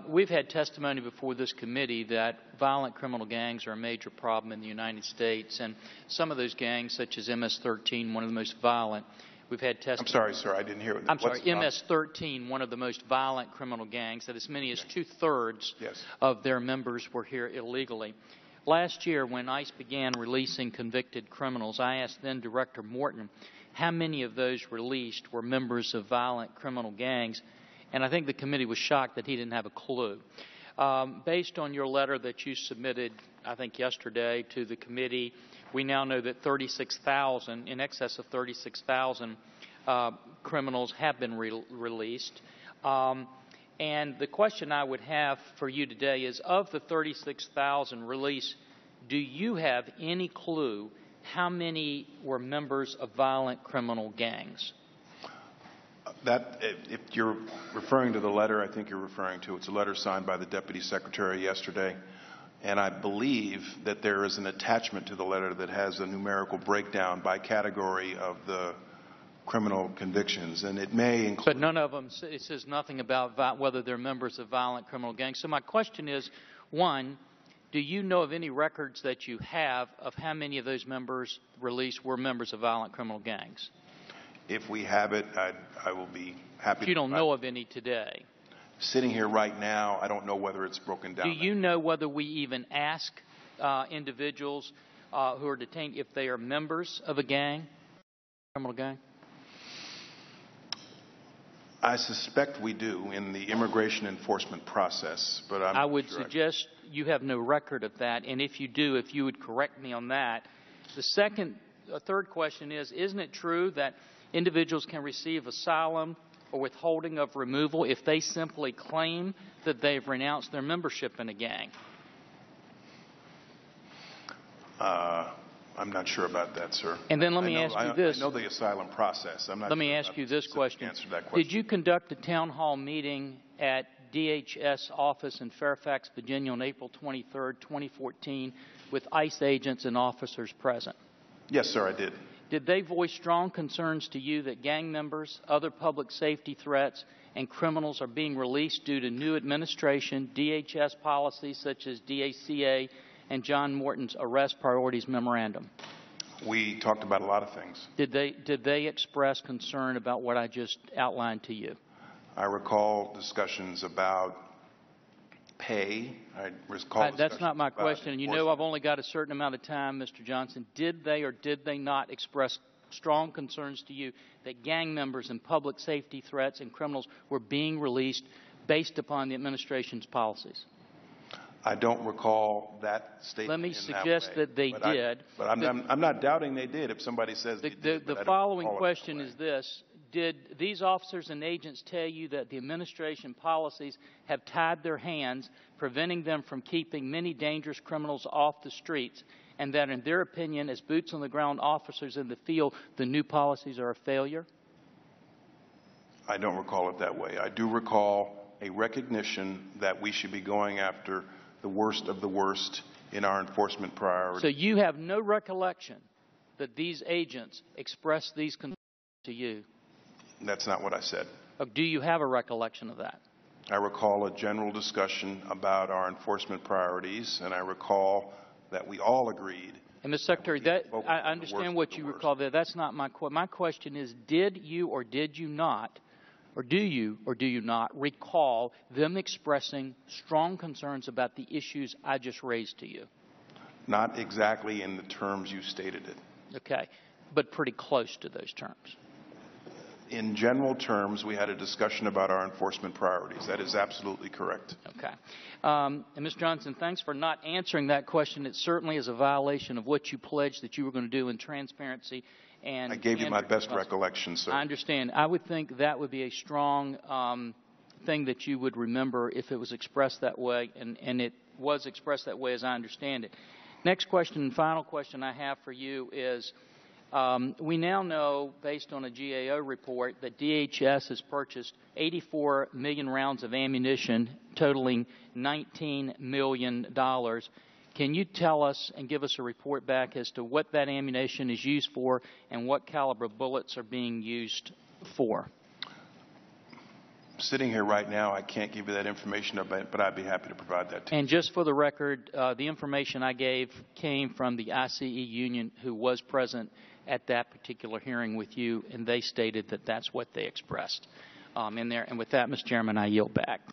We've had testimony before this committee that violent criminal gangs are a major problem in the United States, and some of those gangs, such as MS-13, one of the most violent, we've had testimony. I'm sorry, sir, I didn't hear it. I'm sorry, MS-13, one of the most violent criminal gangs, that as many as two-thirds of their members were here illegally. Last year, when ICE began releasing convicted criminals, I asked then Director Morton how many of those released were members of violent criminal gangs, and I think the committee was shocked that he didn't have a clue. Based on your letter that you submitted, I think yesterday, to the committee, we now know that 36,000, in excess of 36,000 criminals have been released. And the question I would have for you today is, of the 36,000 released, do you have any clue how many were members of violent criminal gangs? That, if you're referring to the letter I think you're referring to, it's a letter signed by the Deputy Secretary yesterday. And I believe that there is an attachment to the letter that has a numerical breakdown by category of the criminal convictions, and it may include... But none of them, it says nothing about whether they're members of violent criminal gangs. So my question is, one, do you know of any records that you have of how many of those members released were members of violent criminal gangs? If we have it, I will be happy to... You don't know of any today? Sitting here right now, I don't know whether it's broken down. Do you know whether we even ask individuals who are detained if they are members of a gang, criminal gang? I suspect we do in the immigration enforcement process, but I would suggest you have no record of that, and if you do, if you would correct me on that. The third question is, isn't it true that individuals can receive asylum or withholding of removal if they simply claim that they've renounced their membership in a gang? I'm not sure about that, sir. And then let me ask you this. I know the asylum process. I'm not Let me ask you this question. Did you conduct a town hall meeting at DHS office in Fairfax, Virginia on April 23rd, 2014 with ICE agents and officers present? Yes, sir, I did. Did they voice strong concerns to you that gang members, other public safety threats, and criminals are being released due to new administration, DHS policies such as DACA, and John Morton's arrest priorities memorandum? We talked about a lot of things. Did they express concern about what I just outlined to you? I recall discussions about pay. I recall that's not my question. And you know I've only got a certain amount of time, Mr. Johnson. Did they or did they not express strong concerns to you that gang members and public safety threats and criminals were being released based upon the administration's policies? I don't recall that statement. Let me suggest that they did. But I'm not doubting they did if somebody says they did. The following question is this. Did these officers and agents tell you that the administration policies have tied their hands, preventing them from keeping many dangerous criminals off the streets, and that in their opinion, as boots-on-the-ground officers in the field, the new policies are a failure? I don't recall it that way. I do recall a recognition that we should be going after the worst of the worst in our enforcement priorities. So you have no recollection that these agents expressed these concerns to you? That's not what I said. Do you have a recollection of that? I recall a general discussion about our enforcement priorities, and I recall that we all agreed. And, Mr. Secretary, I understand what you recall there. That's not my question. My question is, did you or did you not, or do you not recall them expressing strong concerns about the issues I just raised to you? Not exactly in the terms you stated it. Okay. But pretty close to those terms. In general terms, we had a discussion about our enforcement priorities. That is absolutely correct. Okay. And Mr. Johnson, thanks for not answering that question. It certainly is a violation of what you pledged that you were going to do in transparency. And I gave you my best recollection, sir. I understand. I would think that would be a strong thing that you would remember if it was expressed that way, and it was expressed that way as I understand it. Next question and final question I have for you is, we now know, based on a GAO report, that DHS has purchased 84 million rounds of ammunition, totaling $19 million. Can you tell us and give us a report back as to what that ammunition is used for and what caliber bullets are being used for? sitting here right now, I can't give you that information, but I'd be happy to provide that to you. And just for the record, the information I gave came from the ICE union, who was present at that particular hearing with you, and they stated that that's what they expressed in there. And with that, Mr. Chairman, I yield back.